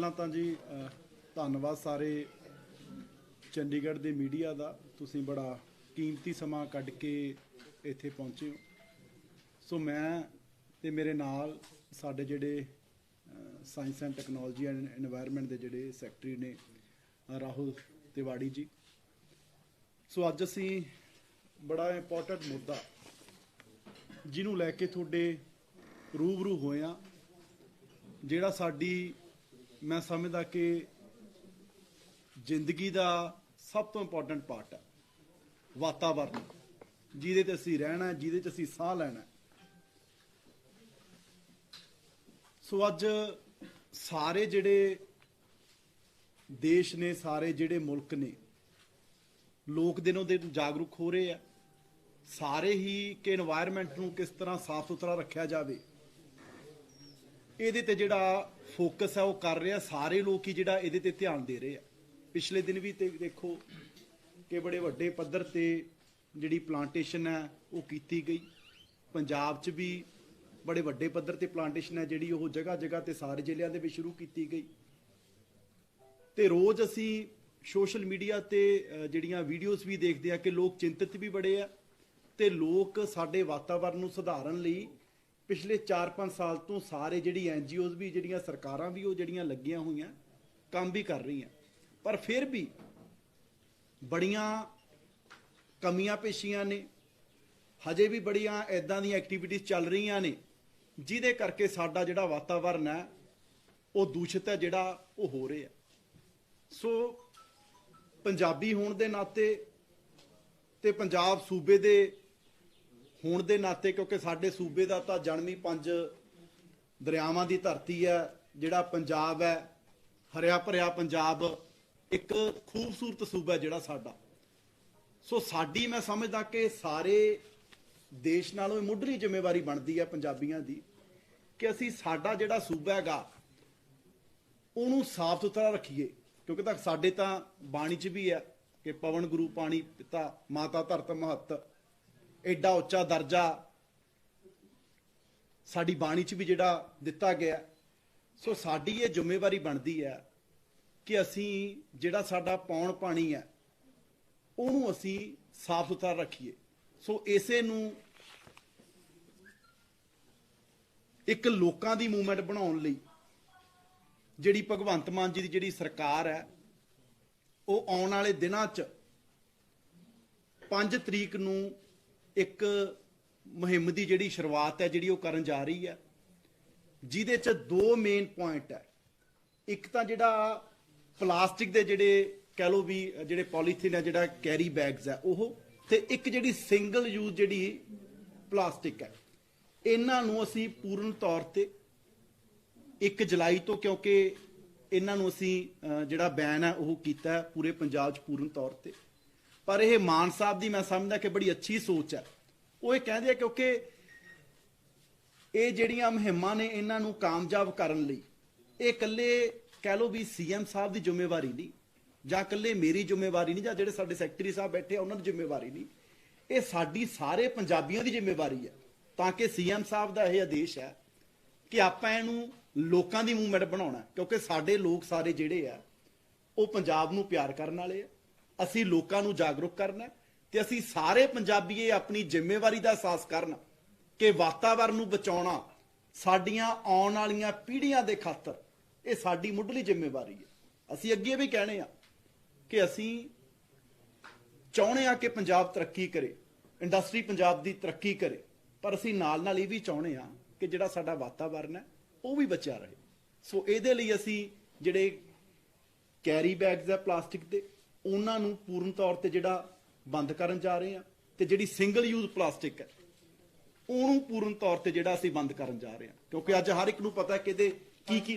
ਪਹਿਲਾਂ ਤਾਂ ਜੀ ਧੰਨਵਾਦ ਸਾਰੇ ਚੰਡੀਗੜ੍ਹ ਦੇ ਮੀਡੀਆ ਦਾ। ਤੁਸੀਂ ਬੜਾ ਕੀਮਤੀ ਸਮਾਂ ਕੱਢ ਕੇ ਇੱਥੇ ਪਹੁੰਚੇ ਹੋ। ਸੋ ਮੈਂ ਤੇ ਮੇਰੇ ਨਾਲ ਸਾਡੇ ਜਿਹੜੇ science and technology and environment ਦੇ ਜਿਹੜੇ ਸੈਕਟਰੀ ਨੇ ਰਾਹੁਲ ਤਿਵਾੜੀ ਜੀ। ਸੋ ਅੱਜ ਅਸੀਂ ਬੜਾ ਇੰਪੋਰਟੈਂਟ ਮੁੱਦਾ ਜਿਹਨੂੰ ਲੈ ਕੇ ਤੁਹਾਡੇ रूबरू होए हाँ, ਜਿਹੜਾ ਸਾਡੀ मैं समझदा कि जिंदगी का सब तो इंपॉर्टेंट पार्ट है वातावरण, जिहदे ते असीं रहना, जिहदे ते असीं साह लैना। सो अज सारे जिहड़े देश ने, सारे जिहड़े मुल्क ने, लोग दिनों दिन जागरूक हो रहे हैं सारे ही कि एनवायरमेंट नूं किस तरह साफ सुथरा रखा जाए। ਇਹਦੇ ਤੇ ਜਿਹੜਾ ਫੋਕਸ ਹੈ ਉਹ ਕਰ ਰਿਹਾ ਸਾਰੇ ਲੋਕ ਹੀ, ਜਿਹੜਾ ਇਹਦੇ ਤੇ ਧਿਆਨ ਦੇ ਰਹੇ ਆ। ਪਿਛਲੇ ਦਿਨ ਵੀ ਤੇ ਦੇਖੋ ਕਿ ਬੜੇ ਵੱਡੇ ਪੱਧਰ ਤੇ ਜਿਹੜੀ ਪਲਾਂਟੇਸ਼ਨ ਹੈ ਉਹ ਕੀਤੀ ਗਈ। ਪੰਜਾਬ 'ਚ ਵੀ ਬੜੇ ਵੱਡੇ ਪੱਧਰ ਤੇ ਪਲਾਂਟੇਸ਼ਨ ਹੈ ਜਿਹੜੀ ਉਹ ਜਗ੍ਹਾ ਜਗ੍ਹਾ ਤੇ ਸਾਰੇ ਜ਼ਿਲ੍ਹਿਆਂ ਦੇ ਵਿੱਚ ਸ਼ੁਰੂ ਕੀਤੀ ਗਈ। ਤੇ ਰੋਜ਼ ਅਸੀਂ ਸੋਸ਼ਲ ਮੀਡੀਆ ਤੇ ਜਿਹੜੀਆਂ ਵੀਡੀਓਜ਼ ਵੀ ਦੇਖਦੇ ਆ ਕਿ ਲੋਕ ਚਿੰਤਤ ਵੀ ਬੜੇ ਆ ਤੇ ਲੋਕ ਸਾਡੇ ਵਾਤਾਵਰਨ ਨੂੰ ਸੁਧਾਰਨ ਲਈ पिछले 4-5 साल तो सारे जिहड़ी NGOs भी, जिहड़ियां सरकारां भी, वो जिहड़ियां लगियां हुईयां काम भी कर रही हैं, पर फिर भी बड़ियां कमियां पेशियां ने। हजे भी बड़ियां इदां दी एक्टिविटीज़ चल रही ने जिहदे करके साडा जिहड़ा वातावरण है वो दूषित है, जिहड़ा वो हो रहा है। सो पंजाबी होण दे नाते ते पंजाब सूबे दे होण दे नाते, क्योंकि साडे सूबे दा तां जन्म ही 5 दरियावां दी धरती है, जिहड़ा पंजाब है हरिया भरिया पंजाब, एक खूबसूरत सूबा है जिहड़ा साडा। सो साडी मैं समझदा कि सारे देश नालों मुੱਢਲੀ जिम्मेवारी बनती है पंजाबियां दी कि असीं साडा जिहड़ा सूबा हैगा ਉਹਨੂੰ साफ सुथरा रखीए, क्योंकि तां साडे तां बाणी च भी है कि पवन गुरु पानी पिता माता धरत महत, एडा उच्चा दर्जा साडी बाणी च भी जिहड़ा दिता गया। सो साडी ये जिम्मेवारी बनती है कि असीं जिहड़ा साडा पौण पानी है ਉਹਨੂੰ असीं साफ सुथरा रखीए। सो इसे नूं एक लोकां दी मूवमेंट बनाउण लई जिहड़ी भगवंत मान जी दी जिहड़ी सरकार है ਉਹ आउण वाले दिनां च 5 तरीक नूं एक मुहिम की जिहड़ी शुरुआत है जिहड़ी वो करन जा रही है, जिहदे च 2 मेन पॉइंट है। एक तां जिहड़ा प्लास्टिक दे जिहड़े कह लो भी जिहड़े पॉलीथीन है, जिहड़ा कैरी बैग्स है ओह, ते एक जिहड़ी सिंगल यूज जिहड़ी प्लास्टिक है, इन्हां नूं असीं पूर्ण तौर ते 1 जुलाई तो, क्योंकि इन्हां नूं असीं जिहड़ा बैन है वो कीता है पूरे पंजाब च पूर्ण तौर ते। पर यह मान साहब की मैं समझदा कि बड़ी अच्छी सोच है। वो ये कहते हैं क्योंकि ये जिहड़ियां मुहिमां ने इन्हां नूं कामयाब करन लई ये कल्ले कह लो भी CM साहब की जिम्मेवारी नहीं, जां कल्ले मेरी जिम्मेवारी नहीं, जां जिहड़े साडे सैकटरी साहब बैठे उन्हां दी जिम्मेवारी नहीं, ये साडी सारे पंजाबियों की जिम्मेवारी है। ताकि CM साहब का यह आदेश है कि आपां इहनूं लोकां दी मूवमेंट बनाउणा, क्योंकि साडे लोग सारे जिहड़े आ वो पंजाब नूं प्यार करन वाले आ। असी लोगों को जागरूक करना ते असी सारे पंजाबी अपनी जिम्मेवारी का एहसास करन कि वातावरण नूं बचाउणा साडियां आउण वालियां पीढ़ियां दे खातर ये साडी मुੱਢਲੀ जिम्मेवारी है। असी अगे भी कहने कि असी चाहुंदे आ कि पंजाब तरक्की करे, इंडस्ट्री पंजाब की तरक्की करे, पर असी नाल नाल ये भी चाहुंदे आ कि जिहड़ा साडा वातावरण है वो भी बचिया रहे। सो इहदे लई असी जिहड़े कैरी बैग्स है प्लास्टिक के ਉਹਨਾਂ ਨੂੰ पूर्ण तौर ਤੇ ਜਿਹੜਾ ਬੰਦ ਕਰਨ ਜਾ ਰਹੇ ਆ, ਤੇ ਜਿਹੜੀ ਸਿੰਗਲ ਯੂਜ਼ ਪਲਾਸਟਿਕ ਹੈ ਉਹਨੂੰ पूर्ण तौर ਤੇ ਜਿਹੜਾ ਅਸੀਂ ਬੰਦ ਕਰਨ ਜਾ ਰਹੇ ਆ, ਕਿਉਂਕਿ ਅੱਜ ਹਰ ਇੱਕ ਨੂੰ ਪਤਾ ਕਿ ਇਹਦੇ ਕੀ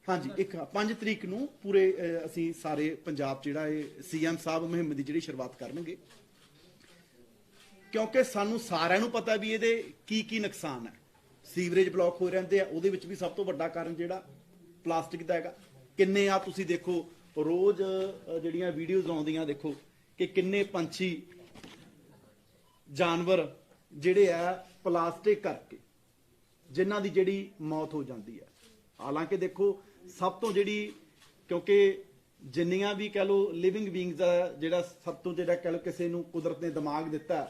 ਹਾਂਜੀ 5 ਤਰੀਕ ਨੂੰ ਪੂਰੇ ਅਸੀਂ ਸਾਰੇ ਪੰਜਾਬ ਜਿਹੜਾ ਇਹ CM ਸਾਹਿਬ ਮੁਹਿੰਮ ਦੀ ਜਿਹੜੀ ਸ਼ੁਰੂਆਤ ਕਰਨਗੇ, ਕਿਉਂਕਿ ਸਾਨੂੰ ਸਾਰਿਆਂ ਨੂੰ ਪਤਾ ਵੀ ਇਹਦੇ ਕੀ ਨੁਕਸਾਨ ਹੈ। ਸੀਵਰੇਜ ਬਲੌਕ ਹੋ ਰਹਿੰਦੇ ਆ, ਉਹਦੇ ਵਿੱਚ ਵੀ ਸਭ ਤੋਂ ਵੱਡਾ ਕਾਰਨ ਜਿਹੜਾ ਪਲਾਸਟਿਕ ਦਾ ਹੈਗਾ। ਕਿੰਨੇ ਆ ਤੁਸੀਂ ਦੇਖੋ रोज़ जिहड़ियां वीडियोज़ आउंदियां, देखो कि किन्ने पंछी जानवर जिहड़े आ प्लास्टिक करके जिन्हां दी जिहड़ी मौत हो जाती है। हालांकि देखो ਸਭ ਤੋਂ ਜਿਹੜੀ, ਕਿਉਂਕਿ ਜਿੰਨੀਆਂ ਵੀ ਕਹਿ ਲਓ ਲਿਵਿੰਗ ਬੀਇੰਗਸ ਦਾ ਜਿਹੜਾ ਸਭ ਤੋਂ ਜਿਹੜਾ ਕਹਿ ਲਓ ਕਿਸੇ ਨੂੰ ਕੁਦਰਤ ਨੇ ਦਿਮਾਗ ਦਿੱਤਾ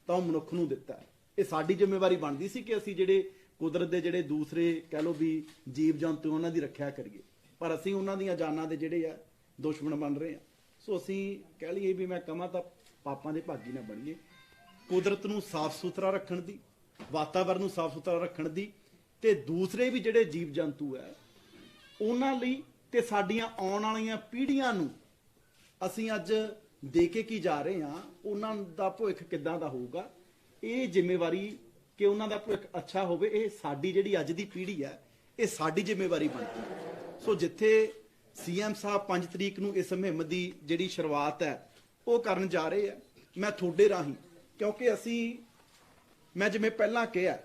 ਤਾਂ ਉਹ ਮਨੁੱਖ ਨੂੰ ਦਿੱਤਾ। ਇਹ ਸਾਡੀ ਜ਼ਿੰਮੇਵਾਰੀ ਬਣਦੀ ਸੀ ਕਿ ਅਸੀਂ ਜਿਹੜੇ ਕੁਦਰਤ ਦੇ ਜਿਹੜੇ ਦੂਸਰੇ ਕਹਿ ਲਓ ਵੀ ਜੀਵ ਜੰਤੂ ਉਹਨਾਂ ਦੀ ਰੱਖਿਆ ਕਰੀਏ, ਪਰ ਅਸੀਂ ਉਹਨਾਂ ਦੀਆਂ ਜਾਨਾਂ ਦੇ ਜਿਹੜੇ ਆ ਦੁਸ਼ਮਣ ਬਣ ਰਹੇ ਆ। ਸੋ ਅਸੀਂ ਕਹਿ ਲਈਏ ਵੀ ਮੈਂ ਕਹਾਂ ਤਾਂ ਪਾਪਾਂ ਦੇ ਭਾਗੀ ਨਾ ਬਣੀਏ। ਕੁਦਰਤ ਨੂੰ ਸਾਫ਼ ਸੁਥਰਾ ਰੱਖਣ ਦੀ, ਵਾਤਾਵਰਨ ਨੂੰ ਸਾਫ਼ ਸੁਥਰਾ ਰੱਖਣ ਦੀ, ਤੇ ਦੂਸਰੇ ਵੀ ਜਿਹੜੇ ਜੀਵ ਜੰਤੂ ਹੈ ਉਹਨਾਂ ਲਈ ਤੇ ਸਾਡੀਆਂ ਆਉਣ ਵਾਲੀਆਂ ਪੀੜ੍ਹੀਆਂ ਨੂੰ ਅਸੀਂ ਅੱਜ ਦੇ ਕੇ ਕੀ ਜਾ ਰਹੇ ਹਾਂ, ਉਹਨਾਂ ਦਾ ਭਵਿੱਖ ਕਿੱਦਾਂ ਦਾ ਹੋਊਗਾ, ਇਹ ਜ਼ਿੰਮੇਵਾਰੀ ਕਿ ਉਹਨਾਂ ਦਾ ਭਵਿੱਖ ਅੱਛਾ ਹੋਵੇ, ਇਹ ਸਾਡੀ ਜਿਹੜੀ ਅੱਜ ਦੀ ਪੀੜ੍ਹੀ ਹੈ ਇਹ ਸਾਡੀ ਜ਼ਿੰਮੇਵਾਰੀ ਬਣਦੀ ਹੈ। ਸੋ ਜਿੱਥੇ ਸੀਐਮ ਸਾਹਿਬ 5 ਤਰੀਕ ਨੂੰ ਇਸ ਮੁਹਿੰਮ ਦੀ ਜਿਹੜੀ ਸ਼ੁਰੂਆਤ ਹੈ ਉਹ ਕਰਨ ਜਾ ਰਹੇ ਆ, ਮੈਂ ਤੁਹਾਡੇ ਰਾਹੀਂ, ਕਿਉਂਕਿ ਮੈਂ ਜਿਵੇਂ ਪਹਿਲਾਂ ਕਿਹਾ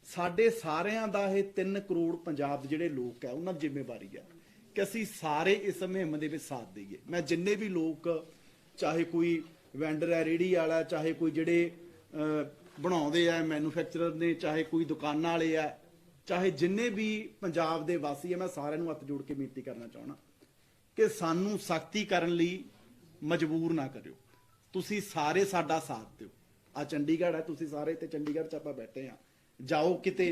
ਸਾਡੇ ਸਾਰਿਆਂ ਦਾ ਇਹ 3 ਕਰੋੜ ਪੰਜਾਬ ਦੇ ਜਿਹੜੇ ਲੋਕ ਹੈ ਉਹਨਾਂ ਦੀ ਜ਼ਿੰਮੇਵਾਰੀ ਹੈ ਕਿ ਅਸੀਂ ਸਾਰੇ ਇਸ ਮੁਹਿੰਮ ਦੇ ਵਿੱਚ ਸਾਥ ਦੇਈਏ। ਮੈਂ ਜਿੰਨੇ ਵੀ ਲੋਕ, ਚਾਹੇ ਕੋਈ ਵੈਂਡਰ ਹੈ ਰੇਹੜੀ ਵਾਲਾ, ਚਾਹੇ ਕੋਈ ਜਿਹੜੇ ਬਣਾਉਂਦੇ ਆ ਮੈਨੂਫੈਕਚਰਰ ਨੇ, ਚਾਹੇ ਕੋਈ ਦੁਕਾਨਾਂ ਵਾਲੇ ਆ, ਚਾਹੇ ਜਿੰਨੇ ਵੀ ਪੰਜਾਬ ਦੇ ਵਾਸੀ ਆ, ਮੈਂ ਸਾਰਿਆਂ ਨੂੰ ਹੱਥ ਜੋੜ ਕੇ ਬੇਨਤੀ ਕਰਨਾ ਚਾਹਣਾ ਕਿ ਸਾਨੂੰ ਸਖਤੀ ਕਰਨ ਲਈ ਮਜਬੂਰ ਨਾ ਕਰਿਓ। ਤੁਸੀਂ ਸਾਰੇ ਸਾਡਾ ਸਾਥ ਦਿਓ। ਆ ਚੰਡੀਗੜ੍ਹ ਹੈ, ਤੁਸੀਂ ਸਾਰੇ ਤੇ ਚੰਡੀਗੜ੍ਹ 'ਚ ਆਪਾਂ ਬੈਠੇ ਆ, ਜਾਓ ਕਿਤੇ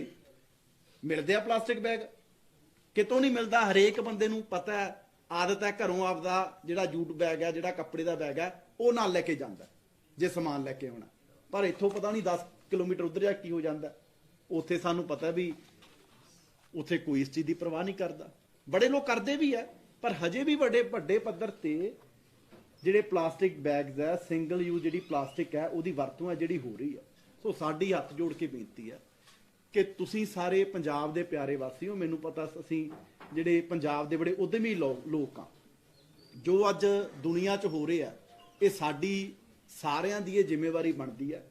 ਮਿਲਦੇ ਆ ਪਲਾਸਟਿਕ ਬੈਗ? ਕਿਤੋਂ ਨਹੀਂ ਮਿਲਦਾ। ਹਰੇਕ ਬੰਦੇ ਨੂੰ ਪਤਾ ਹੈ, ਆਦਤ ਹੈ, ਘਰੋਂ ਆਪਦਾ ਜਿਹੜਾ ਜੂਟ ਬੈਗ ਹੈ, ਜਿਹੜਾ ਕੱਪੜੇ ਦਾ ਬੈਗ ਹੈ ਉਹ ਨਾਲ ਲੈ ਕੇ ਜਾਂਦਾ ਜੇ ਸਮਾਨ ਲੈ ਕੇ ਆਉਣਾ, ਪਰ ਇੱਥੋਂ ਪਤਾ ਨਹੀਂ 10 ਕਿਲੋਮੀਟਰ ਉੱਧਰ ਜਾ ਕੀ ਹੋ ਜਾਂਦਾ। ਉੱਥੇ ਸਾਨੂੰ ਪਤਾ ਵੀ ਉੱਥੇ ਕੋਈ ਇਸ ਚੀਜ਼ ਦੀ ਪਰਵਾਹ ਨਹੀਂ ਕਰਦਾ। ਬੜੇ ਲੋਕ ਕਰਦੇ ਵੀ ਹੈ, ਪਰ ਹਜੇ ਵੀ ਵੱਡੇ ਪੱਧਰ ਤੇ ਜਿਹੜੇ ਪਲਾਸਟਿਕ ਬੈਗਸ ਹੈ, ਸਿੰਗਲ ਯੂਜ਼ ਜਿਹੜੀ ਪਲਾਸਟਿਕ ਹੈ ਉਹਦੀ ਵਰਤੋਂ ਹੈ ਜਿਹੜੀ ਹੋ ਰਹੀ ਹੈ। ਸੋ ਸਾਡੀ ਹੱਥ ਜੋੜ ਕੇ ਬੇਨਤੀ ਹੈ ਕਿ ਤੁਸੀਂ ਸਾਰੇ ਪੰਜਾਬ ਦੇ ਪਿਆਰੇ ਵਾਸੀ ਹੋ। ਮੈਨੂੰ ਪਤਾ ਅਸੀਂ ਜਿਹੜੇ ਪੰਜਾਬ ਦੇ ਬੜੇ ਉਦਮੀ ਲੋਕ ਆ, ਜੋ ਅੱਜ ਦੁਨੀਆ 'ਚ ਹੋ ਰਹੇ ਆ, ਇਹ ਸਾਡੀ ਸਾਰਿਆਂ ਦੀ ਇਹ ਜ਼ਿੰਮੇਵਾਰੀ ਬਣਦੀ ਹੈ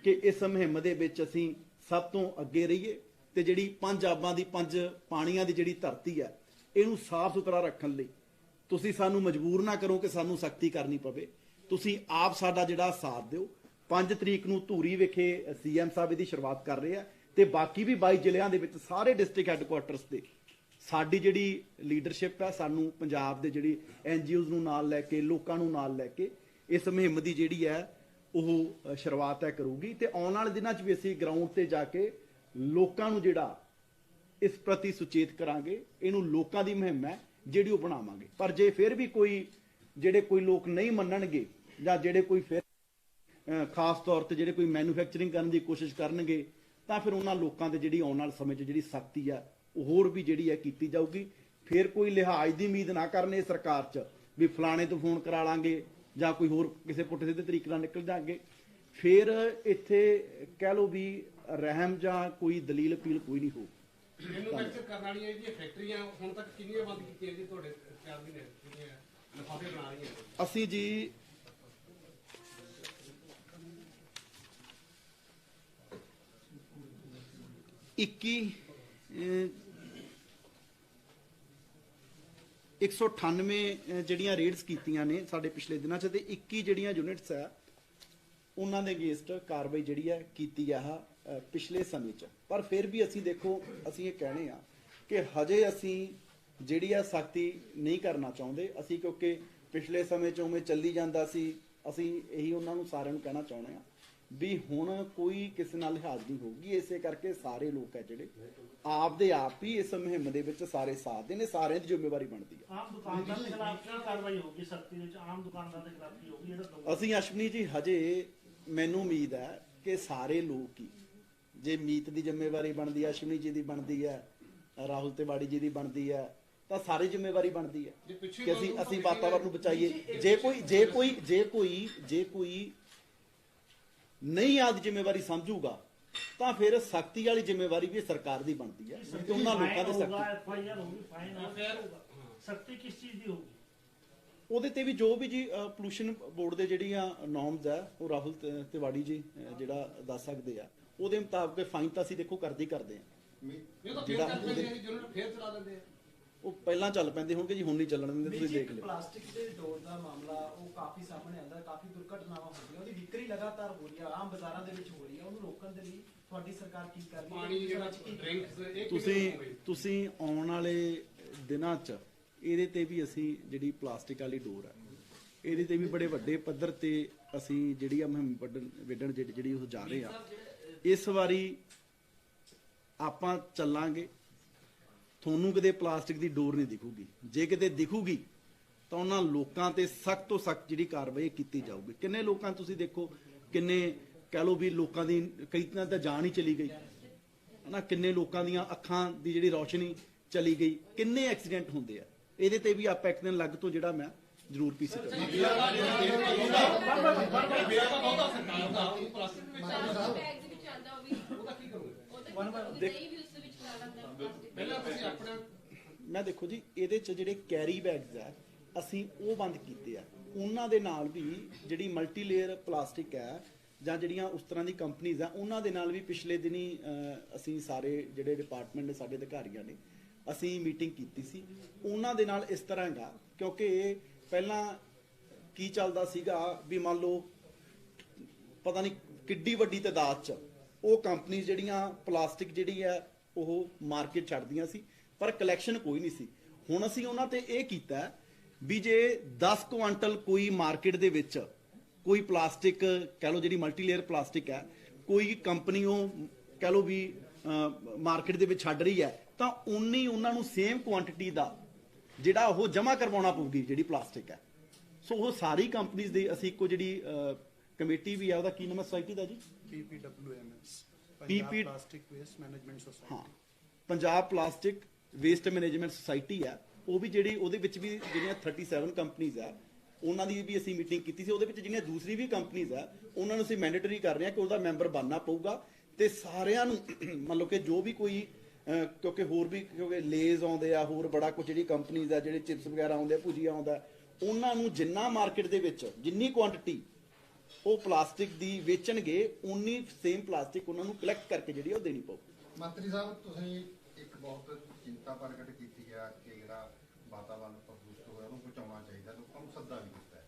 ਕਿ ਇਸ ਮੁਹਿੰਮ ਦੇ ਵਿੱਚ ਅਸੀਂ ਸਭ ਤੋਂ ਅੱਗੇ ਰਹੀਏ ਤੇ ਜਿਹੜੀ 5 ਆਬਾਂ ਦੀ 5 ਪਾਣੀਆਂ ਦੀ ਜਿਹੜੀ ਧਰਤੀ ਹੈ ਇਹਨੂੰ ਸਾਫ਼ ਸੁਥਰਾ ਰੱਖਣ ਲਈ ਤੁਸੀਂ ਸਾਨੂੰ ਮਜਬੂਰ ਨਾ ਕਰੋ ਕਿ ਸਾਨੂੰ ਸਖਤੀ ਕਰਨੀ ਪਵੇ। ਤੁਸੀਂ ਆਪ ਸਾਡਾ ਜਿਹੜਾ ਸਾਥ ਦਿਓ। 5 ਤਰੀਕ ਨੂੰ ਧੂਰੀ ਵਿਖੇ ਸੀਐਮ ਸਾਹਿਬ ਇਹਦੀ ਸ਼ੁਰੂਆਤ ਕਰ ਰਹੇ ਆ ਤੇ ਬਾਕੀ ਵੀ 22 ਜ਼ਿਲ੍ਹਿਆਂ ਦੇ ਵਿੱਚ ਸਾਰੇ ਡਿਸਟ੍ਰਿਕਟ ਹੈੱਡਕੁਆਟਰਸ ਤੇ ਸਾਡੀ ਜਿਹੜੀ ਲੀਡਰਸ਼ਿਪ ਹੈ, ਸਾਨੂੰ ਪੰਜਾਬ ਦੇ ਜਿਹੜੀ NGOs ਨੂੰ ਨਾਲ ਲੈ ਕੇ, ਲੋਕਾਂ ਨੂੰ ਨਾਲ ਲੈ ਕੇ ਇਸ ਮੁਹਿੰਮ ਦੀ ਜਿਹੜੀ ਹੈ ਉਹ ਸ਼ੁਰੂਆਤ ਹੈ ਕਰੂਗੀ। ਤੇ ਆਉਣ ਵਾਲੇ ਦਿਨਾਂ 'ਚ ਵੀ ਅਸੀਂ ਗਰਾਊਂਡ ਤੇ ਜਾ ਕੇ ਲੋਕਾਂ ਨੂੰ ਜਿਹੜਾ ਇਸ ਪ੍ਰਤੀ ਸੁਚੇਤ ਕਰਾਂਗੇ। ਇਹਨੂੰ ਲੋਕਾਂ ਦੀ ਮੁਹਿੰਮ ਹੈ ਜਿਹੜੀ ਉਹ ਬਣਾਵਾਂਗੇ। ਪਰ ਜੇ ਫਿਰ ਵੀ ਕੋਈ ਲੋਕ ਨਹੀਂ ਮੰਨਣਗੇ ਜਾਂ ਜਿਹੜੇ ਕੋਈ ਫਿਰ ਖਾਸ ਤੌਰ ਤੇ ਜਿਹੜੇ ਕੋਈ ਮੈਨੂਫੈਕਚਰਿੰਗ ਕਰਨ ਦੀ ਕੋਸ਼ਿਸ਼ ਕਰਨਗੇ ਤਾਂ ਫਿਰ ਉਹਨਾਂ ਲੋਕਾਂ ਦੇ ਜਿਹੜੀ ਆਉਣ ਵਾਲੇ ਸਮੇਂ 'ਚ ਜਿਹੜੀ ਸਖਤੀ ਆ ਉਹ ਹੋਰ ਵੀ ਜਿਹੜੀ ਹੈ ਕੀਤੀ ਜਾਊਗੀ। ਫਿਰ ਕੋਈ ਲਿਹਾਜ਼ ਦੀ ਉਮੀਦ ਨਾ ਕਰਨੇ ਸਰਕਾਰ 'ਚ ਵੀ ਫਲਾਣੇ ਤੋਂ ਫੋਨ ਕਰਾ ਲਾਂਗੇ ਜਾਂ ਕੋਈ ਹੋਰ ਕਿਸੇ ਪੁੱਠੇ ਸਿੱਧੇ ਤਰੀਕੇ ਨਾਲ ਨਿਕਲ ਜਾਣਗੇ। ਫਿਰ ਇੱਥੇ ਕਹਿ ਲਓ ਵੀ ਰਹਿਮ ਜਾਂ ਕੋਈ ਦਲੀਲ ਅਪੀਲ ਕੋਈ ਨਹੀਂ ਹੋਊ। ਮੈਨੂਫੈਕਚਰ ਕਰਨ ਵਾਲੀਆਂ ਜਿਹੜੀਆਂ ਫੈਕਟਰੀਆਂ ਹੁਣ ਤੱਕ ਕਿੰਨੀਆਂ ਬੰਦ ਕੀਤੀਆਂ ਜੀ ਤੁਹਾਡੇ ਖਿਆਲ ਦੀ ਨੇ, ਜਿਹੜੀਆਂ ਲਿਫਾਫੇ ਬਣਾ ਰਹੀਆਂ? ਅਸੀਂ ਜੀ ਇੱਕੀ 198 ਜਿਹੜੀਆਂ ਰੇਡਸ ਕੀਤੀਆਂ ਨੇ ਸਾਡੇ ਪਿਛਲੇ ਦਿਨਾਂ 'ਚ, ਤੇ 21 ਜਿਹੜੀਆਂ ਯੂਨਿਟਸ ਆ ਉਹਨਾਂ ਦੇ ਅਗੇਂਸਟ ਕਾਰਵਾਈ ਜਿਹੜੀ ਹੈ ਕੀਤੀ ਆ ਪਿਛਲੇ ਸਮੇਂ 'ਚ। ਪਰ ਫਿਰ ਵੀ ਅਸੀਂ ਦੇਖੋ, ਅਸੀਂ ਇਹ ਕਹਿਣੇ ਆ ਕਿ ਹਜੇ ਅਸੀਂ ਜਿਹੜੀ ਆ ਸਖਤੀ ਨਹੀਂ ਕਰਨਾ ਚਾਹੁੰਦੇ ਅਸੀਂ, ਕਿਉਂਕਿ ਪਿਛਲੇ ਸਮੇਂ 'ਚ ਉਵੇਂ ਚੱਲੀ ਜਾਂਦਾ ਸੀ। ਅਸੀਂ ਇਹੀ ਉਹਨਾਂ ਨੂੰ ਸਾਰਿਆਂ ਨੂੰ ਕਹਿਣਾ ਚਾਹੁੰਦੇ ਆ ਵੀ ਹੁਣ ਕੋਈ ਕਿਸੇ ਨਾਲ ਲਿਹਾਜ਼ ਨਹੀਂ ਹੋਊਗੀ। ਇਸੇ ਕਰਕੇ ਸਾਰੇ ਲੋਕ ਹੈ ਜਿਹੜੇ ਆਪਦੇ ਆਪ ਹੀ ਇਸ ਮੁਹਿੰਮ ਦੇ ਵਿੱਚ ਸਾਰੇ ਸਾਥ ਦੇ ਨੇ, ਸਾਰਿਆਂ ਦੀ ਜ਼ਿੰਮੇਵਾਰੀ ਬਣਦੀ ਹੈ। ਆਮ ਦੁਕਾਨਦਾਰ ਦੇ ਖਿਲਾਫ ਕੀ ਕਾਰਵਾਈ ਹੋਊਗੀ ਸਖਤੀ ਵਿੱਚ? ਆਮ ਦੁਕਾਨਦਾਰ ਦੇ ਖਿਲਾਫ ਕੀ ਹੋਊਗੀ ਇਹਦਾ? ਅਸੀਂ ਅਸ਼ਵਨੀ ਜੀ ਹਜੇ ਮੈਨੂੰ ਉਮੀਦ ਹੈ ਕਿ ਸਾਰੇ ਲੋਕ ਹੀ, ਜੇ ਮੀਤ ਦੀ ਜ਼ਿੰਮੇਵਾਰੀ ਬਣਦੀ ਹੈ, ਅਸ਼ਵਨੀ ਜੀ ਦੀ ਬਣਦੀ ਹੈ, ਰਾਹੁਲ ਤਿਵਾੜੀ ਜੀ ਦੀ ਬਣਦੀ ਹੈ, ਤਾਂ ਸਾਰੀ ਜ਼ਿੰਮੇਵਾਰੀ ਬਣਦੀ ਹੈ ਕਿ ਅਸੀਂ ਵਾਤਾਵਰਨ ਨੂੰ ਬਚਾਈਏ। ਜੇ ਕੋਈ ਨਹੀਂ ਆਦੀ ਜ਼ਿੰਮੇਵਾਰੀ ਸਮਝੂਗਾ ਤਾਂ ਫਿਰ ਸਖਤੀ ਵਾਲੀ ਜ਼ਿੰਮੇਵਾਰੀ ਵੀ ਸਰਕਾਰ ਦੀ ਬਣਦੀ ਹੈ ਕਿ ਉਹਨਾਂ ਲੋਕਾਂ ਦੇ ਸਖਤੀ ਕਿਸ ਚੀਜ਼ ਦੀ ਹੋਊਗੀ? ਉਹਦੇ ਤੇ ਵੀ ਜੋ ਵੀ ਜੀ ਪੋਲੂਸ਼ਨ ਬੋਰਡ ਦੇ ਜਿਹੜੀਆਂ ਨੋਰਮਸ ਆ ਉਹ ਰਾਹੁਲ ਤਿਵਾੜੀ ਜੀ ਜਿਹੜਾ ਦੱਸ ਸਕਦੇ ਆ, ਉਹਦੇ ਮੁਤਾਬਕ ਫਾਈਨ ਤਾਂ ਅਸੀਂ ਦੇਖੋ ਕਰਦੇ ਆ। ਉਹ ਪਹਿਲਾਂ ਚੱਲ ਪੈਂਦੇ ਹੋਣਗੇ ਜੀ, ਹੁਣ ਨਹੀਂ ਚੱਲਣ ਦਿੰਦੇ, ਤੁਸੀਂ ਦੇਖ ਲਿਓ। ਪਲਾਸਟਿਕ ਦੇ ਡੋਰ ਦਾ ਮਾਮਲਾ ਉਹ ਕਾਫੀ ਸਾਹਮਣੇ ਆਉਂਦਾ, ਕਾਫੀ ਦੁਰਘਟਨਾਵਾਂ ਹੁੰਦੀਆਂ, ਉਹਦੀ ਵਿਕਰੀ ਲਗਾਤਾਰ ਹੋ ਰਹੀ ਹੈ, ਆਮ ਬਾਜ਼ਾਰਾਂ ਦੇ ਵਿੱਚ ਹੋ ਰਹੀ ਹੈ। ਉਹਨੂੰ ਰੋਕਣ ਦੇ ਲਈ ਤੁਹਾਡੀ ਸਰਕਾਰ ਕੀ ਕਰ ਰਹੀ ਹੈ? ਤੁਸੀਂ ਆਉਣ ਵਾਲੇ ਦਿਨਾਂ 'ਚ ਇਹਦੇ ਤੇ ਵੀ ਅਸੀਂ ਜਿਹੜੀ ਪਲਾਸਟਿਕ ਵਾਲੀ ਡੋਰ ਹੈ ਇਹਦੇ ਤੇ ਵੀ ਬੜੇ ਵੱਡੇ ਪੱਧਰ ਤੇ ਅਸੀਂ ਜਿਹੜੀ ਆ ਮੁਹਿੰਮ ਵਿੱਢਣ ਜਿਹੜੀ ਉਹ ਜਾ ਰਹੇ ਆ। ਇਸ ਵਾਰੀ ਆਪਾਂ ਚੱਲਾਂਗੇ, ਤੁਹਾਨੂੰ ਕਿਤੇ ਪਲਾਸਟਿਕ ਦੀ ਡੋਰ ਨਹੀਂ ਦਿਖੂਗੀ, ਜੇ ਕਿਤੇ ਦਿਖੂਗੀ ਤਾਂ ਉਹਨਾਂ ਲੋਕਾਂ ਤੇ ਸਖਤ ਤੋਂ ਸਖਤ ਜਿਹੜੀ ਕਾਰਵਾਈ ਕੀਤੀ ਜਾਊਗੀ। ਕਿੰਨੇ ਲੋਕਾਂ ਤੁਸੀਂ ਦੇਖੋ, ਕਿੰਨੇ ਕਹਿ ਲਓ ਵੀ ਲੋਕਾਂ ਦੀ ਕਈ ਤਾਂ ਜਾਨ ਹੀ ਚਲੀ ਗਈ ਹਨਾ, ਕਿੰਨੇ ਲੋਕਾਂ ਦੀਆਂ ਅੱਖਾਂ ਦੀ ਜਿਹੜੀ ਰੌਸ਼ਨੀ ਚਲੀ ਗਈ, ਕਿੰਨੇ ਐਕਸੀਡੈਂਟ ਹੁੰਦੇ ਆ। ਇਹਦੇ ਤੇ ਵੀ ਆਪਾਂ ਇੱਕ ਦਿਨ ਲੱਗ ਤੋਂ ਜਿਹੜਾ ਮੈਂ ਜ਼ਰੂਰ ਪੀਸੀ ਕਰਾਂਗਾ। ਮੈਂ ਦੇਖੋ ਜੀ, ਇਹਦੇ ਚ ਜਿਹੜੇ ਕੈਰੀ ਬੈਗਸ ਆ ਅਸੀਂ ਉਹ ਬੰਦ ਕੀਤੇ ਆ, ਉਹਨਾਂ ਦੇ ਨਾਲ ਵੀ ਜਿਹੜੀ ਮਲਟੀ ਲੇਅਰ ਪਲਾਸਟਿਕ ਹੈ ਜਾਂ ਜਿਹੜੀਆਂ ਉਸ ਤਰ੍ਹਾਂ ਦੀ ਕੰਪਨੀਆਂ ਆ ਉਹਨਾਂ ਦੇ ਨਾਲ ਵੀ ਪਿਛਲੇ ਦਿਨੀ ਅਸੀਂ ਸਾਰੇ ਜਿਹੜੇ ਡਿਪਾਰਟਮੈਂਟ ਨੇ, ਸਾਡੇ ਅਧਿਕਾਰੀਆਂ ਨੇ, ਅਸੀਂ ਮੀਟਿੰਗ ਕੀਤੀ ਸੀ। ਉਹਨਾਂ ਦੇ ਨਾਲ ਇਸ ਤਰ੍ਹਾਂ ਹੈਗਾ, ਕਿਉਂਕਿ ਪਹਿਲਾਂ ਕੀ ਚੱਲਦਾ ਸੀਗਾ ਵੀ ਮੰਨ ਲਓ ਪਤਾ ਨਹੀਂ ਕਿੱਡੀ ਵੱਡੀ ਤਾਦਾਦ 'ਚ ਉਹ ਕੰਪਨੀਆਂ ਜਿਹੜੀਆਂ ਪਲਾਸਟਿਕ ਜਿਹੜੀ ਹੈ ਉਹ ਮਾਰਕੀਟ ਛੱਡਦੀਆਂ ਸੀ, ਪਰ ਕਲੈਕਸ਼ਨ ਕੋਈ ਨਹੀਂ ਸੀ। ਹੁਣ ਅਸੀਂ ਉਹਨਾਂ ਤੇ ਇਹ ਕੀਤਾ ਵੀ ਜੇ 10 ਕੁਆਂਟਲ ਕੋਈ ਮਾਰਕੀਟ ਦੇ ਵਿੱਚ ਕੋਈ ਪਲਾਸਟਿਕ ਕਹਿ ਲਓ ਜਿਹੜੀ ਮਲਟੀ ਲੇਅਰ ਪਲਾਸਟਿਕ ਹੈ, ਕੋਈ ਕੰਪਨੀ ਉਹ ਕਹਿ ਲਓ ਵੀ ਮਾਰਕੀਟ ਦੇ ਵਿੱਚ ਛੱਡ ਰਹੀ ਹੈ, ਤਾਂ ਉਨੀ ਉਹਨਾਂ ਨੂੰ ਸੇਮ ਕੁਆਂਟੀਟੀ ਦਾ ਜਿਹੜਾ ਉਹ ਜਮ੍ਹਾਂ ਕਰਵਾਉਣਾ ਪਊਗੀ ਜਿਹੜੀ ਪਲਾਸਟਿਕ ਹੈ। ਸੋ ਉਹ ਸਾਰੀ ਕੰਪਨੀਆਂ ਦੀ ਅਸੀਂ ਇੱਕੋ ਜਿਹੜੀ ਕਮੇਟੀ ਵੀ ਆ, ਉਹਦਾ ਕੀ ਨਾਮ ਹੈ ਸੁਸਾਇਟੀ ਦਾ ਜੀ? PPWMS, PP plastic waste management society. ਹਾਂ, Punjab plastic waste management society ਹੈ, ਉਹ ਵੀ ਜਿਹੜੀ ਉਹਦੇ ਵਿੱਚ ਵੀ ਜਿਹੜੀਆਂ 37 ਕੰਪਨੀਆਂ ਆ ਉਹਨਾਂ ਦੀ ਵੀ ਅਸੀਂ ਮੀਟਿੰਗ ਕੀਤੀ ਸੀ। ਉਹਦੇ ਵਿੱਚ ਜਿਹੜੀਆਂ ਦੂਸਰੀ ਵੀ ਕੰਪਨੀਆਂ ਆ ਉਹਨਾਂ ਨੂੰ ਅਸੀਂ ਮੈਂਡੇਟਰੀ ਕਰ ਰਹੇ ਹਾਂ ਕਿ ਉਹਦਾ ਮੈਂਬਰ ਬਣਨਾ ਪਊਗਾ, ਤੇ ਸਾਰਿਆਂ ਨੂੰ ਮਤਲਬ ਕਿ ਜੋ ਵੀ ਕੋਈ ਕਿਉਂਕਿ ਹੋਰ ਵੀ ਕਿਉਂਕਿ ਲੇਜ਼ ਆਉਂਦੇ ਆ, ਹੋਰ ਬੜਾ ਕੁਝ ਜਿਹੜੀ ਕੰਪਨੀਆਂ ਆ, ਜਿਹੜੇ ਚਿਪਸ ਵਗੈਰਾ ਆਉਂਦੇ ਆ, ਭੁਜੀਆ ਆਉਂਦਾ, ਉਹਨਾਂ ਨੂੰ ਜਿੰਨਾ ਮਾਰਕੀਟ ਦੇ ਵਿੱਚ ਜਿੰਨੀ ਕੁਆਂਟੀਟੀ ਉਹ ਪਲਾਸਟਿਕ ਦੀ ਵੇਚਣਗੇ ਉਨੀ ਸੇਮ ਪਲਾਸਟਿਕ ਉਹਨਾਂ ਨੂੰ ਕਲੈਕਟ ਕਰਕੇ ਜਿਹੜੀ ਉਹ ਦੇਣੀ ਪਊ। ਮੰਤਰੀ ਸਾਹਿਬ, ਤੁਸੀਂ ਇੱਕ ਬਹੁਤ ਚਿੰਤਾ ਪ੍ਰਗਟ ਕੀਤੀ ਆ ਕਿ ਜਿਹੜਾ ਵਾਤਾਵਰਨ ਪ੍ਰਦੂਸ਼ਿਤ ਹੋਇਆ ਉਹਨੂੰ ਬਚਾਉਣਾ ਚਾਹੀਦਾ, ਲੋਕਾਂ ਨੂੰ ਸੱਦਾ ਵੀ ਦਿੱਤਾ ਹੈ,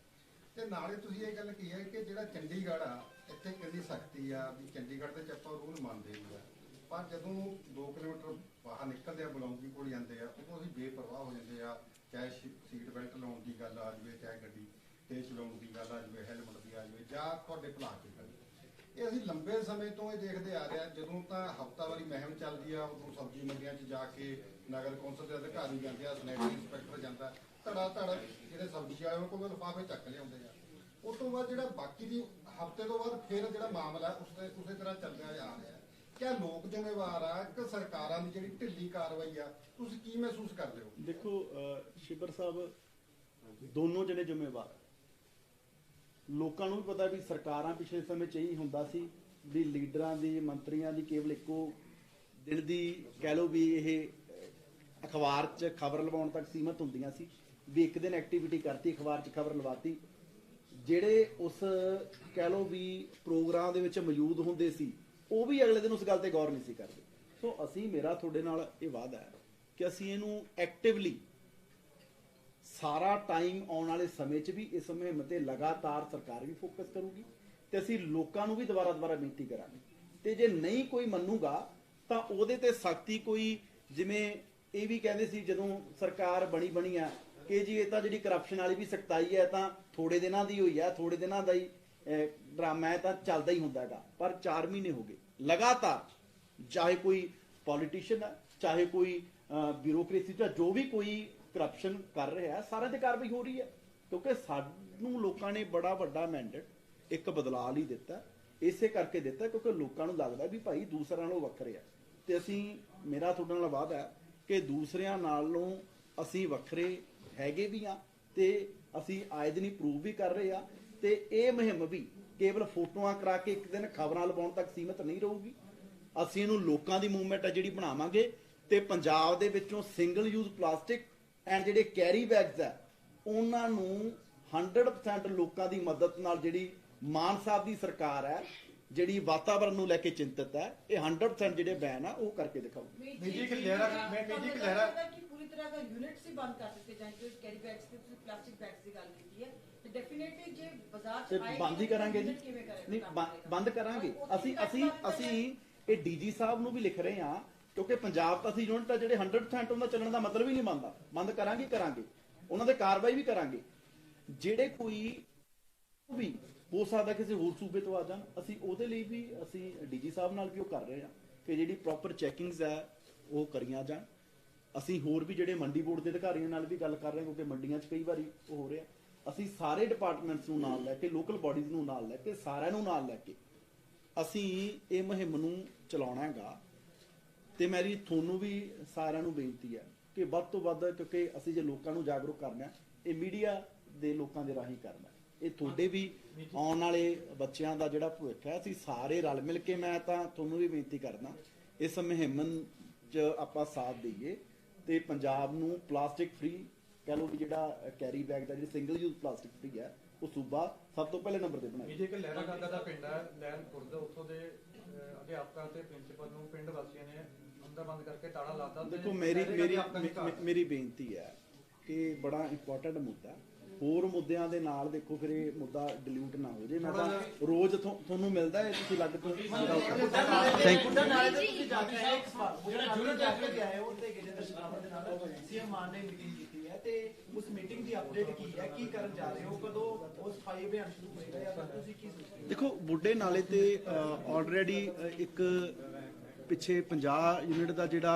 ਤੇ ਨਾਲੇ ਤੁਸੀਂ ਇਹ ਗੱਲ ਕਹੀ ਹੈ ਕਿ ਜਿਹੜਾ ਚੰਡੀਗੜ੍ਹ ਆ ਇੱਥੇ ਕਿੰਨੀ ਸਖਤੀ ਆ ਵੀ ਚੰਡੀਗੜ੍ਹ ਦੇ ਚ ਆਪਾਂ ਰੂਲ ਮੰਨਦੇ ਨਹੀਂ ਆ, ਪਰ ਜਦੋਂ 2 ਕਿਲੋਮੀਟਰ ਬਾਹਰ ਨਿਕਲਦੇ ਆ ਬਲੌਂਗੀ ਕੋਲ ਜਾਂਦੇ ਆ ਉਦੋਂ ਅਸੀਂ ਬੇਪਰਵਾਹ ਹੋ ਜਾਂਦੇ ਆ, ਚਾਹੇ ਸੀਟ ਬੈਲਟ ਲਾਉਣ ਦੀ ਗੱਲ ਆ ਜਾਵੇ, ਚਾਹੇ ਗੱਡੀ ਤੇਜ਼ ਚਲਾਉਣ ਦੀ ਗੱਲ ਆ ਜਾਵੇ, ਹੈਲਮਟ ਦੀ ਆ ਜਾਵੇ, ਜਾਂ ਤੁਹਾਡੇ ਭਲਾ ਦੀ ਗੱਲ। ਇਹ ਅਸੀਂ ਲੰਬੇ ਸਮੇਂ ਤੋਂ ਇਹ ਦੇਖਦੇ ਆ ਰਹੇ ਆ, ਜਦੋਂ ਤਾਂ ਹਫ਼ਤਾਵਾਰੀ ਮੁਹਿੰਮ ਚੱਲਦੀ ਆ ਉਦੋਂ ਸਬਜ਼ੀ ਮੰਡੀਆਂ 'ਚ ਜਾ ਕੇ ਨਗਰ ਕੌਂਸਲ ਦੇ ਅਧਿਕਾਰੀ ਜਾਂਦੇ ਆ, ਸੈਨੇਟਰੀ ਇੰਸਪੈਕਟਰ ਜਾਂਦਾ, ਧੜਾ ਜਿਹੜੇ ਸਬਜ਼ੀ ਵਾਲੇ ਕੋਲ ਲਿਫਾਫੇ ਚੱਕ ਲਿਆਉਂਦੇ ਆ। ਉਸ ਤੋਂ ਬਾਅਦ ਜਿਹੜਾ ਬਾਕੀ ਦੀ ਹਫ਼ਤੇ ਤੋਂ ਬਾਅਦ ਫਿਰ ਜਿਹੜਾ ਮਾਮਲਾ ਉਸੇ ਤਰ੍ਹਾਂ ਚੱਲਦਾ ਜਾ ਰਿਹਾ। ਕਿਆ ਲੋਕ ਜ਼ਿੰਮੇਵਾਰ ਆ ਕਿ ਸਰਕਾਰਾਂ ਦੀ ਜਿਹੜੀ ਢਿੱਲੀ ਕਾਰਵਾਈ ਆ, ਤੁਸੀਂ ਕੀ ਮਹਿਸੂਸ ਕਰਦੇ ਹੋ? ਦੇਖੋ ਸ਼ਿਬਰ ਸਾਹਿਬ, ਦੋਨੋਂ ਜਣੇ ਜ਼ਿੰਮੇਵਾਰ। ਲੋਕਾਂ ਨੂੰ ਵੀ ਪਤਾ ਵੀ ਸਰਕਾਰਾਂ ਪਿਛਲੇ ਸਮੇਂ 'ਚ ਇਹੀ ਹੁੰਦਾ ਸੀ ਵੀ ਲੀਡਰਾਂ ਦੀ, ਮੰਤਰੀਆਂ ਦੀ ਕੇਵਲ ਇੱਕੋ ਦਿਨ ਦੀ ਕਹਿ ਲਓ ਵੀ ਇਹ ਅਖਬਾਰ 'ਚ ਖਬਰ ਲਵਾਉਣ ਤੱਕ ਸੀਮਤ ਹੁੰਦੀਆਂ ਸੀ, ਵੀ ਇੱਕ ਦਿਨ ਐਕਟੀਵਿਟੀ ਕਰਤੀ, ਅਖਬਾਰ 'ਚ ਖਬਰ ਲਵਾਤੀ। ਜਿਹੜੇ ਉਸ ਕਹਿ ਲਓ ਵੀ ਪ੍ਰੋਗਰਾਮ ਦੇ ਵਿੱਚ ਮੌਜੂਦ ਹੁੰਦੇ ਸੀ ਉਹ ਵੀ ਅਗਲੇ ਦਿਨ ਉਸ ਗੱਲ ਤੇ ਗੌਰ ਨਹੀਂ ਸੀ ਕਰਦੇ। ਸੋ ਅਸੀਂ, ਮੇਰਾ ਤੁਹਾਡੇ ਨਾਲ ਇਹ ਵਾਅਦਾ ਹੈ ਕਿ ਅਸੀਂ ਇਹਨੂੰ ਐਕਟਿਵਲੀ ਸਾਰਾ ਟਾਈਮ ਆਉਣ ਵਾਲੇ ਸਮੇਂ 'ਚ ਵੀ ਇਸ ਮੁਹਿੰਮ ਤੇ ਲਗਾਤਾਰ ਸਰਕਾਰ ਵੀ ਫੋਕਸ ਕਰੂਗੀ, ਤੇ ਅਸੀਂ ਲੋਕਾਂ ਨੂੰ ਵੀ ਦੁਬਾਰਾ ਬੇਨਤੀ ਕਰਾਂਗੇ, ਤੇ ਜੇ ਨਹੀਂ ਕੋਈ ਮੰਨੂਗਾ ਤਾਂ ਉਹਦੇ ਤੇ ਸਖਤੀ ਕੋਈ, ਜਿਵੇਂ ਇਹ ਵੀ ਕਹਿੰਦੇ ਸੀ ਜਦੋਂ ਸਰਕਾਰ ਬਣੀ ਆ ਕਿ ਜੀ ਇਹ ਤਾਂ ਜਿਹੜੀ ਕਰਪਸ਼ਨ ਵਾਲੀ ਵੀ ਸਖਤਾਈ ਹੈ ਤਾਂ ਥੋੜੇ ਦਿਨਾਂ ਦੀ ਹੋਈ ਹੈ, ਥੋੜੇ ਦਿਨਾਂ ਦਾ ਹੀ ਡਰਾਮਾ ਹੈ, ਤਾਂ ਚੱਲਦਾ ਹੀ ਹੁੰਦਾ ਹੈਗਾ। ਪਰ 4 ਮਹੀਨੇ ਹੋ ਗਏ ਲਗਾਤਾਰ, ਚਾਹੇ ਕੋਈ ਪੋਲੀਟੀਸ਼ੀਅਨ ਹੈ, ਚਾਹੇ ਕੋਈ ਬਿਊਰੋਕ੍ਰੇਸੀ ਜਾਂ ਜੋ ਵੀ ਕੋਈ ਕਰਪਸ਼ਨ ਕਰ ਰਿਹਾ, ਸਾਰਿਆਂ ਤੇ ਕਾਰਵਾਈ ਹੋ ਰਹੀ ਹੈ, ਕਿਉਂਕਿ ਸਾਨੂੰ ਲੋਕਾਂ ਨੇ ਬੜਾ ਵੱਡਾ ਮੈਂਡੇਟ ਇੱਕ ਬਦਲਾਅ ਲਈ ਦਿੱਤਾ। ਇਸੇ ਕਰਕੇ ਦਿੱਤਾ ਕਿਉਂਕਿ ਲੋਕਾਂ ਨੂੰ ਲੱਗਦਾ ਵੀ ਭਾਈ ਦੂਸਰਿਆਂ ਨਾਲੋਂ ਵੱਖਰੇ ਆ, ਤੇ ਅਸੀਂ, ਮੇਰਾ ਤੁਹਾਡੇ ਨਾਲ ਵਾਅਦਾ ਹੈ ਕਿ ਦੂਸਰਿਆਂ ਨਾਲੋਂ ਅਸੀਂ ਵੱਖਰੇ ਹੈਗੇ ਵੀ ਆ, ਤੇ ਅਸੀਂ ਆਏ ਦਿਨ ਹੀ ਪ੍ਰੂਵ ਵੀ ਕਰ ਰਹੇ ਆ। ਤੇ ਇਹ ਮੁਹਿੰਮ ਵੀ ਕੇਵਲ ਫੋਟੋਆਂ ਕਰਾ ਕੇ ਇੱਕ ਦਿਨ ਖਬਰਾਂ ਲਵਾਉਣ ਤੱਕ ਸੀਮਤ ਨਹੀਂ ਰਹੂਗੀ। ਅਸੀਂ ਇਹਨੂੰ ਲੋਕਾਂ ਦੀ ਮੂਵਮੈਂਟ ਹੈ ਜਿਹੜੀ ਬਣਾਵਾਂਗੇ, ਤੇ ਪੰਜਾਬ ਦੇ ਵਿੱਚੋਂ ਸਿੰਗਲ ਯੂਜ਼ ਪਲਾਸਟਿਕ ਐਂਡ ਜਿਹੜੇ ਕੈਰੀ ਬੈਗਸ ਆ ਉਹਨਾਂ ਨੂੰ 100% ਲੋਕਾਂ ਦੀ ਮਦਦ ਨਾਲ, ਜਿਹੜੀ ਮਾਨ ਸਾਹਿਬ ਦੀ ਸਰਕਾਰ ਹੈ ਜਿਹੜੀ ਵਾਤਾਵਰਣ ਨੂੰ ਲੈ ਕੇ ਚਿੰਤਤ ਹੈ, ਇਹ 100% ਜਿਹੜੇ ਬੈਨ ਆ ਉਹ ਕਰਕੇ ਦਿਖਾਊ। ਨਿੱਜੀ ਲਹਿਰਾ ਕਿ ਪੂਰੀ ਤਰ੍ਹਾਂ ਦਾ ਯੂਨਿਟਸ ਹੀ ਬੰਦ ਕਰ ਦਿੱਤੇ ਜਾਣ, ਜੋ ਕੈਰੀ ਬੈਗਸ ਤੇ ਤੁਸੀਂ ਪਲਾਸਟਿਕ ਬੈਗਸ ਦੀ ਗੱਲ ਕੀਤੀ ਹੈ, ਤੇ ਡੈਫੀਨਿਟਲੀ ਜੇ ਬਾਜ਼ਾਰ ਚ ਆਏ ਬੰਦ ਹੀ ਕਰਾਂਗੇ ਜੀ, ਨਹੀਂ ਬੰਦ ਕਰਾਂਗੇ। ਅਸੀਂ ਇਹ ਡੀਜੀ ਸਾਹਿਬ ਨੂੰ ਵੀ ਲਿਖ ਰਹੇ ਹਾਂ ਕਿਉਂਕਿ ਪੰਜਾਬ ਤਾਂ ਅਸੀਂ ਯੂਨਿਟ ਆ ਜਿਹੜੇ 100% ਉਹਨਾਂ ਚੱਲਣ ਦਾ ਮਤਲਬ ਹੀ ਨਹੀਂ ਬਣਦਾ। ਬੰਦ ਕਰਾਂਗੇ ਉਹਨਾਂ ਦੇ ਕਾਰਵਾਈ ਵੀ ਕਰਾਂਗੇ। ਜਿਹੜੇ ਕੋਈ ਵੀ ਹੋ ਸਕਦਾ ਕਿਸੇ ਹੋਰ ਸੂਬੇ ਤੋਂ ਆ ਜਾਣ, ਅਸੀਂ ਉਹਦੇ ਲਈ ਵੀ ਅਸੀਂ ਡੀਜੀ ਸਾਹਿਬ ਨਾਲ ਵੀ ਉਹ ਕਰ ਰਹੇ ਹਾਂ ਕਿ ਜਿਹੜੀ ਪ੍ਰੋਪਰ ਚੈਕਿੰਗਸ ਹੈ ਉਹ ਕਰੀਆਂ ਜਾਣ। ਅਸੀਂ ਹੋਰ ਵੀ ਜਿਹੜੇ ਮੰਡੀ ਬੋਰਡ ਦੇ ਅਧਿਕਾਰੀਆਂ ਨਾਲ ਵੀ ਗੱਲ ਕਰ ਰਹੇ ਹਾਂ, ਕਿਉਂਕਿ ਮੰਡੀਆਂ 'ਚ ਕਈ ਵਾਰੀ ਉਹ ਹੋ ਰਿਹਾ। ਅਸੀਂ ਸਾਰੇ ਡਿਪਾਰਟਮੈਂਟਸ ਨੂੰ ਨਾਲ ਲੈ ਕੇ, ਲੋਕਲ ਬਾਡੀਜ਼ ਨੂੰ ਨਾਲ ਲੈ ਕੇ, ਸਾਰਿਆਂ ਨੂੰ ਨਾਲ ਲੈ ਕੇ ਅਸੀਂ ਇਹ ਮੁਹਿੰਮ ਨੂੰ ਚਲਾਉਣਾ ਹੈਗਾ। ਤੇ ਮੇਰੀ ਤੁਹਾਨੂੰ ਵੀ ਸਾਰਿਆਂ ਨੂੰ ਬੇਨਤੀ ਹੈ ਕਿ ਵੱਧ ਤੋਂ ਵੱਧ, ਕਿਉਂਕਿ ਅਸੀਂ ਜੇ ਲੋਕਾਂ ਨੂੰ ਜਾਗਰੂਕ ਕਰਨਾ, ਇਹ ਮੀਡੀਆ ਦੇ ਲੋਕਾਂ ਦੇ ਰਾਹੀਂ ਕਰਨਾ। ਇਹ ਤੁਹਾਡੇ ਵੀ ਆਉਣ ਵਾਲੇ ਬੱਚਿਆਂ ਦਾ ਜਿਹੜਾ ਭਵਿੱਖ ਹੈ, ਅਸੀਂ ਸਾਰੇ ਰਲ ਮਿਲ ਕੇ, ਮੈਂ ਤਾਂ ਤੁਹਾਨੂੰ ਵੀ ਬੇਨਤੀ ਕਰਦਾ ਇਸ ਮੁਹਿੰਮ 'ਚ ਆਪਾਂ ਸਾਥ ਦਈਏ ਤੇ ਪੰਜਾਬ ਨੂੰ ਪਲਾਸਟਿਕ ਫ੍ਰੀ ਕਹਿ ਲਓ ਵੀ ਜਿਹੜਾ ਕੈਰੀ ਬੈਗ ਦਾ ਜਿਹੜੀ ਸਿੰਗਲ ਯੂਜ਼ ਪਲਾਸਟਿਕ ਫ੍ਰੀ ਹੈ ਉਹ ਸੂਬਾ ਸਭ ਤੋਂ ਪਹਿਲੇ ਨੰਬਰ ਤੇ ਬਣਾਏ। ਜੇ ਕਿ ਲਹਿਰਾ ਗਾਗਾ ਦਾ ਪਿੰਡ ਹੈ, ਲਹਿਰਪੁਰ ਦਾ, ਉੱਥੋਂ ਦੇ ਅਧਿਆਪਕਾਂ ਤੇ ਪ੍ਰਿੰਸੀਪਲ ਨੂੰ ਪਿੰਡ ਵਾਸੀਆਂ ਨੇ ਅੰਦਰ ਬੰਦ ਕਰਕੇ ਤਾਲਾ ਲਾਤਾ। ਦੇਖੋ ਮੇਰੀ ਬੇਨਤੀ ਹੈ ਕਿ ਬੜਾ ਇੰਪੋਰਟੈਂਟ ਮੁੱਦਾ, ਹੋਰ ਮੁੱਦਿਆਂ ਦੇ ਨਾਲ ਦੇਖੋ ਫਿਰ ਇਹ ਮੁੱਦਾ ਡਿਲੂਟ ਨਾ ਹੋ ਜੇ। ਮੈਂ ਤਾਂ ਰੋਜ਼ ਤੁਹਾਨੂੰ ਮਿਲਦਾ ਹੈ, ਤੁਸੀਂ ਲੱਗ ਤੋਂ ਬੁੱਢਾ ਨਾਲੇ ਤੇ ਤੁਸੀਂ ਜਾ ਕੇ ਆਏ, ਇੱਕ ਸਵਾਲ ਬੁੱਢਾ ਨਾਲੇ ਜਾ ਕੇ ਆਏ ਹੋ ਤੇ ਗਜੇਂਦਰ ਸ਼ਰਮਾ ਦੇ ਨਾਲ ਸੀਐਮ ਮਾਨ ਨੇ ਮੀਟਿੰਗ ਕੀਤੀ ਹੈ, ਤੇ ਉਸ ਮੀਟਿੰਗ ਦੀ ਅਪਡੇਟ ਕੀ ਹੈ, ਕੀ ਕਰਨ ਜਾ ਰਹੇ ਹੋ, ਕਦੋਂ ਉਹ ਸਫਾਈ ਅਭਿਆਨ ਸ਼ੁਰੂ ਹੋਏਗਾ ਜਾਂ ਤੁਸੀਂ ਕੀ ਸੋਚਦੇ ਹੋ? ਦੇਖੋ ਬੁੱਢੇ ਨਾਲੇ ਤੇ ਆਲਰੇਡੀ ਇੱਕ ਪਿੱਛੇ 50 ਯੂਨਿਟ ਦਾ ਜਿਹੜਾ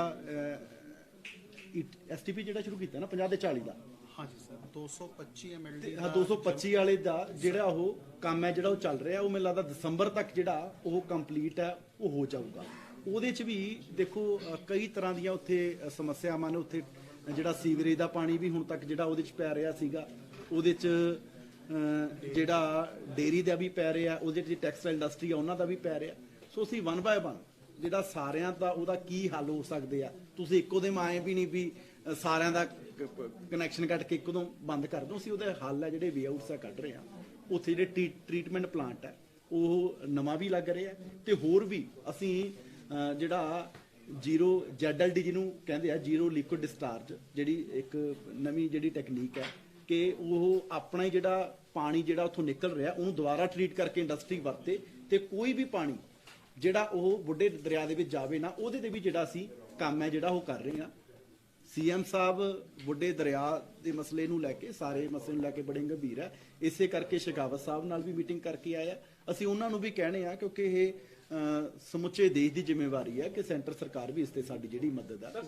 ਐਸਟੀਪੀ ਜਿਹੜਾ ਸ਼ੁਰੂ ਕੀਤਾ ਨਾ 50 ਤੇ 40 ਦਾ, हाँ जी सर 225 MLD ਹਾਂ 225 ਵਾਲੇ ਦਾ ਜਿਹੜਾ ਉਹ ਕੰਮ ਹੈ ਜਿਹੜਾ ਉਹ ਚੱਲ ਰਿਹਾ, ਉਹ ਮੈਨੂੰ ਲੱਗਦਾ ਦਸੰਬਰ ਤੱਕ ਜਿਹੜਾ ਉਹ ਕੰਪਲੀਟ ਹੈ ਉਹ ਹੋ ਜਾਊਗਾ। ਉਹਦੇ 'ਚ ਵੀ ਦੇਖੋ ਕਈ ਤਰ੍ਹਾਂ ਦੀਆਂ ਉੱਥੇ ਸਮੱਸਿਆਵਾਂ ਨੇ। ਉੱਥੇ ਜਿਹੜਾ ਸੀਵਰੇਜ ਦਾ ਪਾਣੀ ਵੀ ਹੁਣ ਤੱਕ ਜਿਹੜਾ ਉਹਦੇ 'ਚ ਪੈ ਰਿਹਾ ਸੀਗਾ, ਉਹਦੇ 'ਚ ਜਿਹੜਾ ਡੇਅਰੀ ਦਾ ਵੀ ਪੈ ਰਿਹਾ, ਉਹਦੇ 'ਚ ਟੈਕਸਟਾਈਲ ਇੰਡਸਟਰੀ ਆ ਉਹਨਾਂ ਦਾ ਵੀ ਪੈ ਰਿਹਾ। ਸੋ ਅਸੀਂ 1 ਬਾਏ 1 ਜਿਹੜਾ ਸਾਰਿਆਂ ਦਾ ਉਹਦਾ ਕੀ ਹੱਲ ਹੋ ਸਕਦੇ ਆ, ਤੁਸੀਂ ਇੱਕੋ ਦੇ ਮਾਏ ਵੀ ਨਹੀਂ ਵੀ ਸਾਰਿਆਂ ਦਾ ਕਨੈਕਸ਼ਨ ਕੱਟ ਕੇ ਇੱਕੋ ਬੰਦ ਕਰ ਦੋ। ਅਸੀਂ ਉਹਦੇ ਹੱਲ ਹੈ ਜਿਹੜੇ ਵੇ ਆਊਟਸ ਆ ਕੱਢ ਰਹੇ ਆ। ਉੱਥੇ ਜਿਹੜੇ ਟ੍ਰੀਟਮੈਂਟ ਪਲਾਂਟ ਹੈ ਉਹ ਨਵਾਂ ਵੀ ਲੱਗ ਰਿਹਾ ਤੇ ਹੋਰ ਵੀ ਅਸੀਂ ਜਿਹੜਾ ਜ਼ੀਰੋ ZLD ਜਿਹਨੂੰ ਕਹਿੰਦੇ ਆ, ਜ਼ੀਰੋ ਲਿਕੁਇਡ ਡਿਸਚਾਰਜ, ਜਿਹੜੀ ਇੱਕ ਨਵੀਂ ਜਿਹੜੀ ਟੈਕਨੀਕ ਹੈ ਕਿ ਉਹ ਆਪਣਾ ਹੀ ਜਿਹੜਾ ਪਾਣੀ ਜਿਹੜਾ ਉੱਥੋਂ ਨਿਕਲ ਰਿਹਾ ਉਹਨੂੰ ਦੁਬਾਰਾ ਟ੍ਰੀਟ ਕਰਕੇ ਇੰਡਸਟਰੀ ਵਰਤੇ ਤੇ ਕੋਈ ਵੀ ਪਾਣੀ ਜਿਹੜਾ ਉਹ ਬੁੱਢੇ ਦਰਿਆ ਦੇ ਵਿੱਚ ਜਾਵੇ ਨਾ, ਉਹਦੇ ਤੇ ਵੀ ਜਿਹੜਾ ਅਸੀਂ ਕੰਮ ਹੈ ਜਿਹੜਾ ਉਹ ਕਰ ਰਹੇ ਹਾਂ। ਸੀਐਮ ਸਾਹਿਬ ਬੁੱਢੇ ਦਰਿਆ ਦੇ ਮਸਲੇ ਨੂੰ ਲੈ ਕੇ, ਸਾਰੇ ਮਸਲੇ ਨੂੰ ਲੈ ਕੇ ਬੜੇ ਗੰਭੀਰ ਹੈ। ਇਸੇ ਕਰਕੇ ਸ਼ੇਖਾਵਤ ਸਾਹਿਬ ਨਾਲ ਵੀ ਮੀਟਿੰਗ ਕਰਕੇ ਆਏ ਆ। ਅਸੀਂ ਉਹਨਾਂ ਨੂੰ ਵੀ ਕਹਿਣੇ ਆ ਕਿਉਂਕਿ ਇਹ ਸਮੁੱਚੇ ਦੇਸ਼ ਦੀ ਜ਼ਿੰਮੇਵਾਰੀ ਹੈ ਕਿ ਸੈਂਟਰ ਸਰਕਾਰ ਵੀ ਇਸ ਤੇ ਸਾਡੀ ਜਿਹੜੀ ਮਦਦ ਹੈ